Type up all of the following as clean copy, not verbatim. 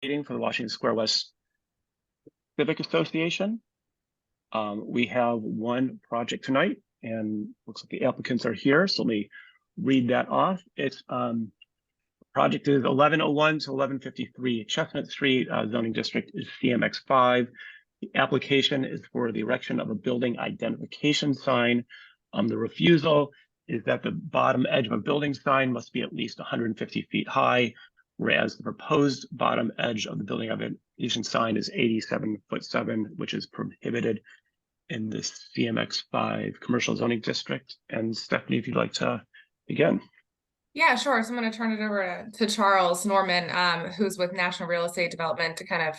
Meeting for the Washington Square West Civic Association. We have one project tonight, and looks like the applicants are here. So let me read that off. It's project is 1101 to 1153 Chestnut Street. Zoning district is CMX5. The application is for the erection of a building identification sign. The refusal is that the bottom edge of a building sign must be at least 150 feet high, whereas the proposed bottom edge of the building identification sign is 87'7", which is prohibited in this CMX5 commercial zoning district. And Stephanie, if you'd like to begin. Yeah, sure. So I'm going to turn it over to Charles Norman, who's with National Real Estate Development, to kind of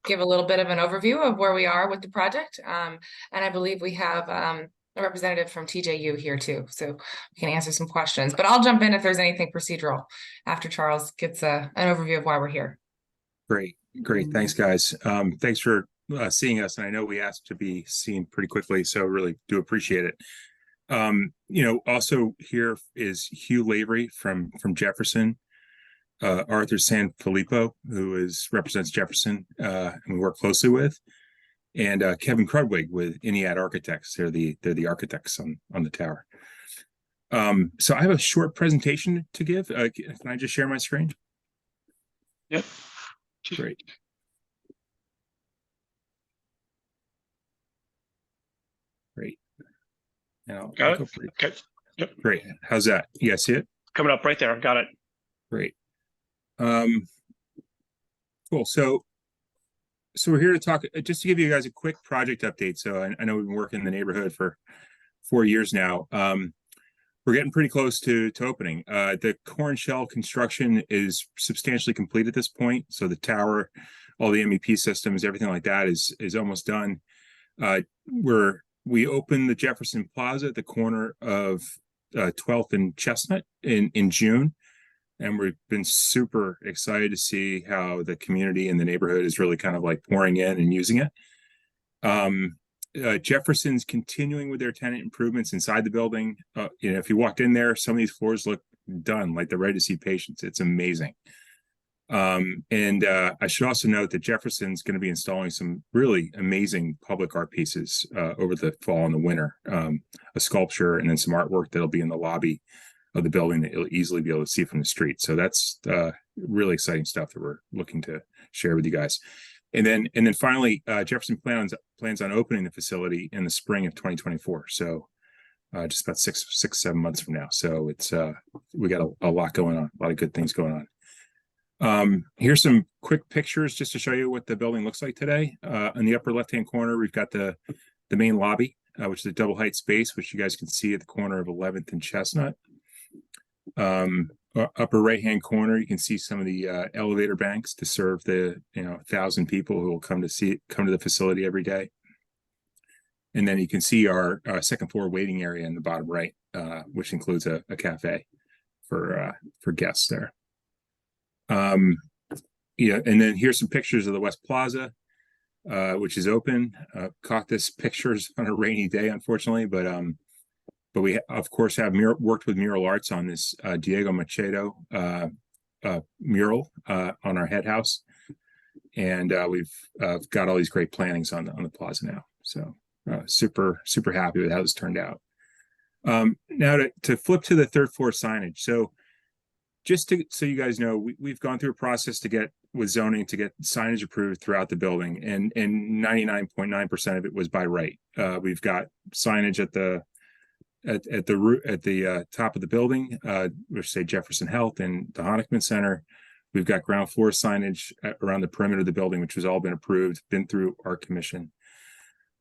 give a little bit of an overview of where we are with the project. And I believe we have a representative from TJU here too, so we can answer some questions. But I'll jump in if there's anything procedural after Charles gets an overview of why we're here. Great. Thanks, guys. Thanks for seeing us. And I know we asked to be seen pretty quickly, so really do appreciate it. Also here is Hugh Lavery from Jefferson, Arthur Sanfilippo, who represents Jefferson, and we work closely with, and Kevin Crudwig with Iniad Architects. They're the architects on the tower. So I have a short presentation to give. Can I just share my screen? Yep. Great. Great. Now, got it. Okay. Yep. Great. How's that? You guys see it? Coming up right there. Got it. Great. Cool. So we're here to talk, just to give you guys a quick project update. So I know we've been working in the neighborhood for 4 years now. We're getting pretty close to opening. The core and shell construction is substantially complete at this point. So the tower, all the MEP systems, everything like that is almost done. We opened the Jefferson Plaza at the corner of 12th and Chestnut in June. And we've been super excited to see how the community and the neighborhood is really kind of like pouring in and using it. Jefferson's continuing with their tenant improvements inside the building. If you walked in there, some of these floors look done, like they're ready to see patients. It's amazing. I should also note that Jefferson's going to be installing some really amazing public art pieces over the fall and the winter. A sculpture and then some artwork that'll be in the lobby of the building that you'll easily be able to see from the street. So that's really exciting stuff that we're looking to share with you guys. And then finally, Jefferson plans on opening the facility in the spring of 2024. So just about 6-7 months from now. So it's we got a lot going on, a lot of good things going on. Here's some quick pictures just to show you what the building looks like today. In the upper left-hand corner, we've got the main lobby, which is a double height space, which you guys can see at the corner of 11th and Chestnut. Upper right-hand corner, you can see some of the elevator banks to serve the 1,000 people who will come to the facility every day. And then you can see our second floor waiting area in the bottom right, which includes a cafe for guests there. And then here's some pictures of the West Plaza, which is open. Caught this pictures on a rainy day, unfortunately, but we of course have worked with Mural Arts on this Diego Machado mural on our head house, and we've got all these great plantings on the plaza now. So super happy with how this turned out. Now to flip to the third floor signage. So just so you guys know, we've gone through a process with zoning to get signage approved throughout the building, and 99.9% of it was by right. We've got signage at the top of the building, which say Jefferson Health and the Honickman Center. We've got ground floor signage around the perimeter of the building, which has all been approved, been through our commission.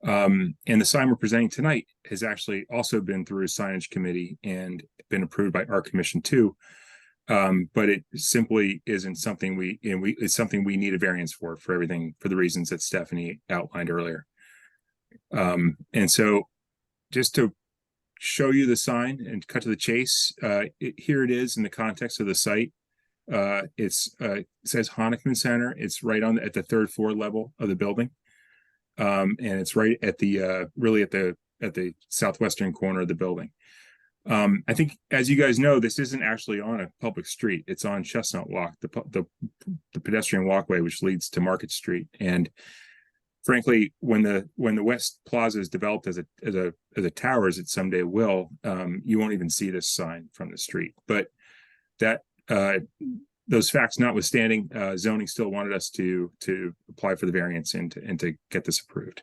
And the sign we're presenting tonight has actually also been through a signage committee and been approved by our commission too. But it simply isn't something it's something we need a variance for everything, for the reasons that Stephanie outlined earlier. And so just to show you the sign and cut to the chase, here it is in the context of the site. It says Honickman Center. It's right at the third floor level of the building, and it's right at the really at the southwestern corner of the building. I think, as you guys know, this isn't actually on a public street. It's on Chestnut Walk, the pedestrian walkway, which leads to Market Street. And frankly, when the West Plaza is developed as a tower, as it someday will, you won't even see this sign from the street. But that those facts notwithstanding, zoning still wanted us to apply for the variance and to get this approved.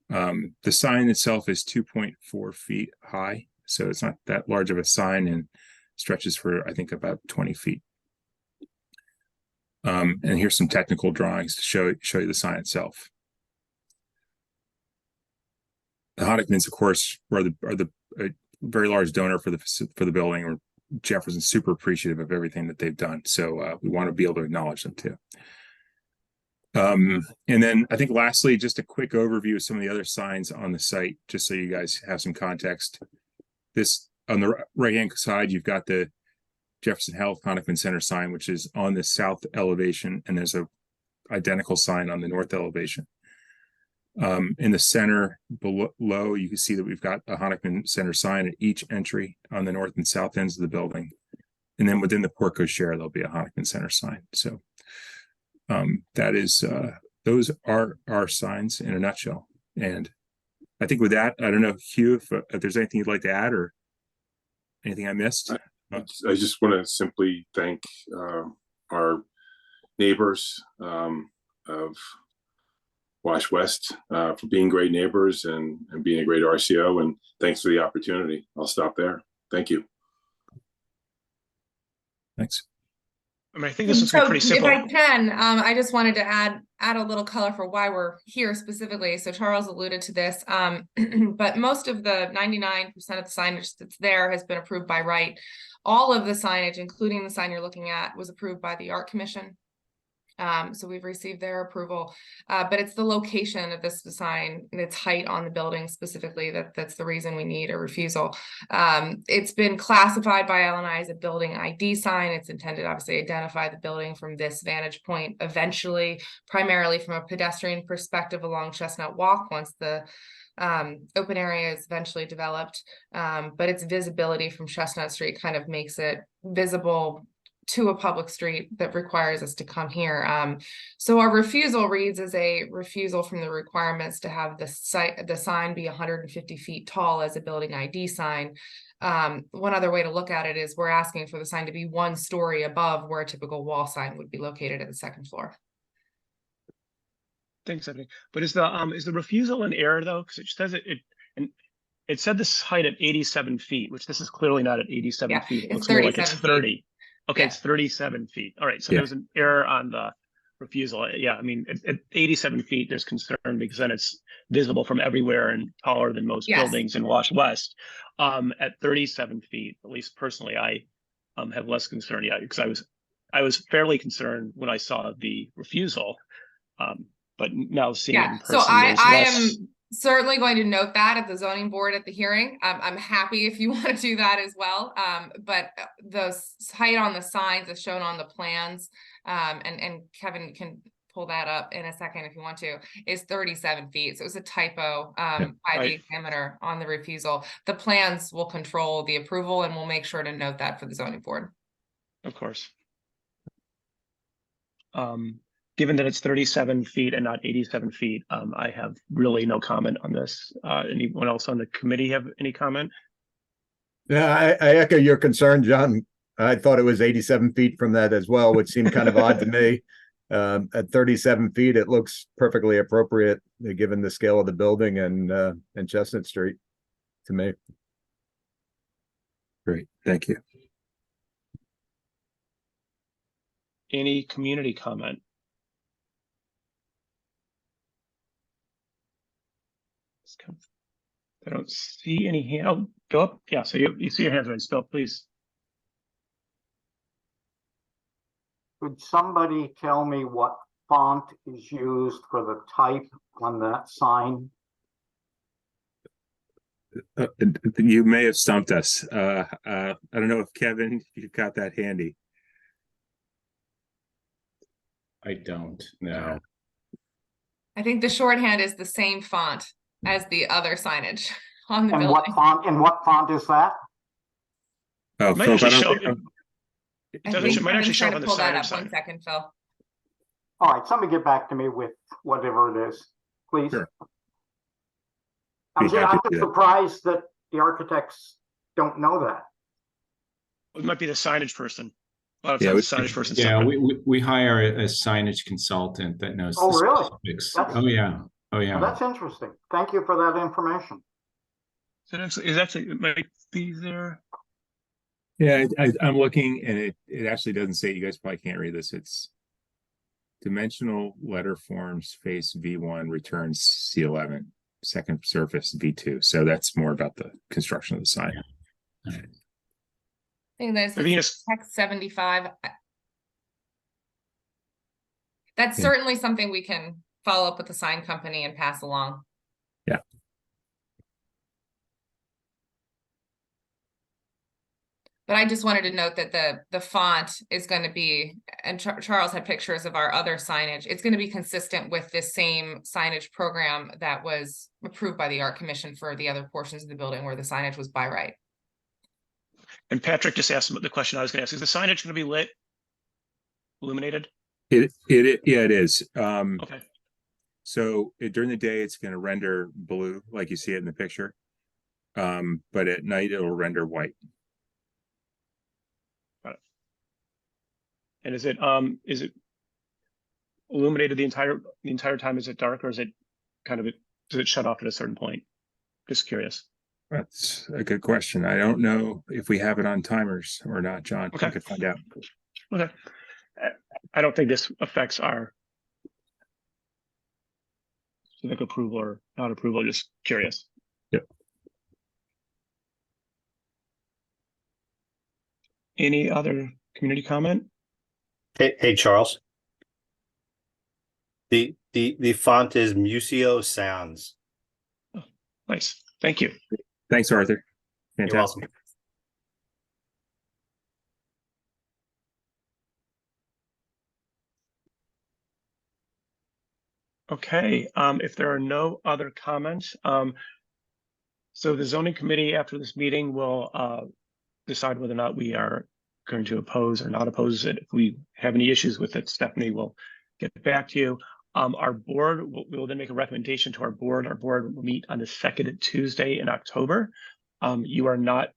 The sign itself is 2.4 feet high, so it's not that large of a sign and stretches for, I think, about 20 feet. And here's some technical drawings to show you the sign itself. The Honickmans, of course, are the very large donor for the building. Or Jefferson's super appreciative of everything that they've done, so we want to be able to acknowledge them too. And then I think lastly, just a quick overview of some of the other signs on the site, just so you guys have some context. This on the right-hand side, you've got the Jefferson Health Honickman Center sign, which is on the south elevation, and there's a identical sign on the north elevation. In the center below, you can see that we've got a Honickman Center sign at each entry on the north and south ends of the building. And then within the portico share, there'll be a Honickman Center sign. So that is, those are our signs in a nutshell. And I think with that, I don't know, Hugh, if there's anything you'd like to add or anything I missed. I just want to simply thank our neighbors of Wash West for being great neighbors and being a great RCO, and thanks for the opportunity. I'll stop there. Thank you. Thanks. I mean, I think this is pretty simple. If I can, I just wanted to add a little color for why we're here specifically. So Charles alluded to this, but most of the 99% of the signage that's there has been approved by right. All of the signage, including the sign you're looking at, was approved by the Art Commission. So we've received their approval, but it's the location of this sign and its height on the building specifically that's the reason we need a refusal. It's been classified by LNI as a building ID sign. It's intended, obviously, to identify the building from this vantage point eventually, primarily from a pedestrian perspective along Chestnut Walk once the open area is eventually developed. But its visibility from Chestnut Street kind of makes it visible to a public street that requires us to come here. So our refusal reads as a refusal from the requirements to have the sign be 150 feet tall as a building ID sign. One other way to look at it is we're asking for the sign to be 1 story above where a typical wall sign would be located at the 2nd floor. Thanks, Stephanie. But is the refusal in error though? Because it says it said this height at 87 feet, which this is clearly not at 87 feet. It looks more like it's 30. Feet. Okay, yeah. It's 37 feet. All right, so there's an error on the refusal. Yeah, I mean, at 87 feet, there's concern because then it's visible from everywhere and taller than most buildings in Wash West. At 37 feet, at least personally, I have less concern. Yeah, because I was fairly concerned when I saw the refusal, but now seeing it in person, so I am certainly going to note that at the zoning board at the hearing. I'm happy if you want to do that as well. But the height on the signs is shown on the plans, and Kevin can pull that up in a second if you want to, is 37 feet. So it was a typo by the examiner on the refusal. The plans will control the approval, and we'll make sure to note that for the zoning board. Of course. Given that it's 37 feet and not 87 feet, I have really no comment on this. Anyone else on the committee have any comment? Yeah, I echo your concern, John. I thought it was 87 feet from that as well, which seemed kind of odd to me. At 37 feet, it looks perfectly appropriate given the scale of the building and Chestnut Street to me. Great, thank you. Any community comment? I don't see any hand. Oh, go up. Yeah, so you see your hands raised. Phil, please. Could somebody tell me what font is used for the type on that sign? You may have stumped us. I don't know if Kevin, you've got that handy. I don't know. I think the shorthand is the same font as the other signage on the building. What font? And what font is that? Oh, It might Philip, I actually don't show, think it I'm- I doesn't, think it might actually Kevin's show trying up on to the pull that signage up. One side. second, Phil. All right, somebody get back to me with whatever it is, please. Sure. I'm Be happy I'm to do just that. surprised that the architects don't know that. It might be the signage person. A lot of Yeah, times the signage person. Yeah, we hire a signage consultant that knows Oh, the really? specifics. That's- Oh, yeah. Oh, Well, yeah. that's interesting. Thank you for that information. It might be there. Yeah, I'm looking and it actually doesn't say, you guys probably can't read this. It's dimensional letter forms face V1 returns C11, second surface V2. So that's more about the construction of the sign. I think that's I think it's, text 75. That's Yeah. certainly something we can follow up with the sign company and pass along. Yeah. But I just wanted to note that the font is going to be, and Charles had pictures of our other signage. It's going to be consistent with this same signage program that was approved by the Art Commission for the other portions of the building where the signage was by right. and Patrick just asked the question I was going to ask. Is the signage going to be lit, illuminated? Yeah, it is. Okay. So during the day, it's going to render blue, like you see it in the picture. But at night, it'll render white. And is it illuminated the entire time? Is it dark, or is it kind of, does it shut off at a certain point? Just curious. That's a good question. I don't know if we have it on timers or not, John. Okay. I could find out. Okay. I don't think this affects our civic approval or not approval. Just curious. Yep. Any other community comment? Hey, Charles. The font is Museo Sans. Nice. Thank you. Thanks, Arthur. You're Fantastic. welcome. Okay. If there are no other comments, so the zoning committee after this meeting will decide whether or not we are going to oppose or not oppose it. If we have any issues with it, Stephanie will get back to you. Our board, we will then make a recommendation to our board. Our board will meet on the second Tuesday in October. You are not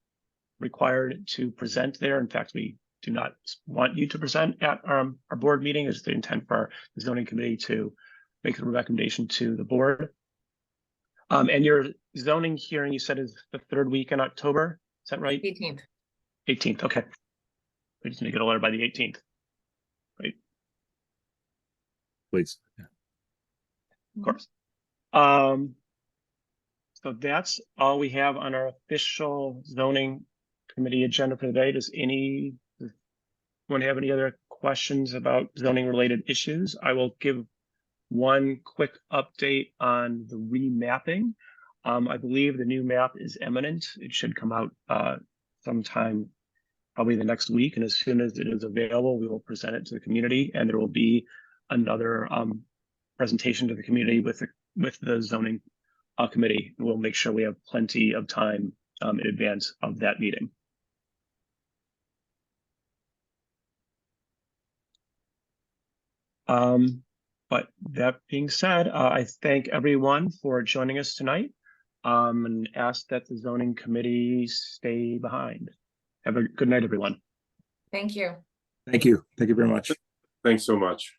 required to present there. In fact, we do not want you to present at our board meeting. It's the intent for the zoning committee to make a recommendation to the board. And your zoning hearing, you said, is the third week in October. Is that right? 18th. 18th. Okay. We just need to get a letter by the 18th. Right. Please. Of course. So that's all we have on our official zoning committee agenda for today. Does anyone have any other questions about zoning related issues? I will give one quick update on the remapping. I believe the new map is imminent. It should come out sometime probably the next week. And as soon as it is available, we will present it to the community, and there will be another presentation to the community with the zoning committee. And we'll make sure we have plenty of time in advance of that meeting. But that being said, I thank everyone for joining us tonight, and ask that the zoning committee stay behind. Have a good night, everyone. Thank you. Thank you. Thank you very much. Thanks so much.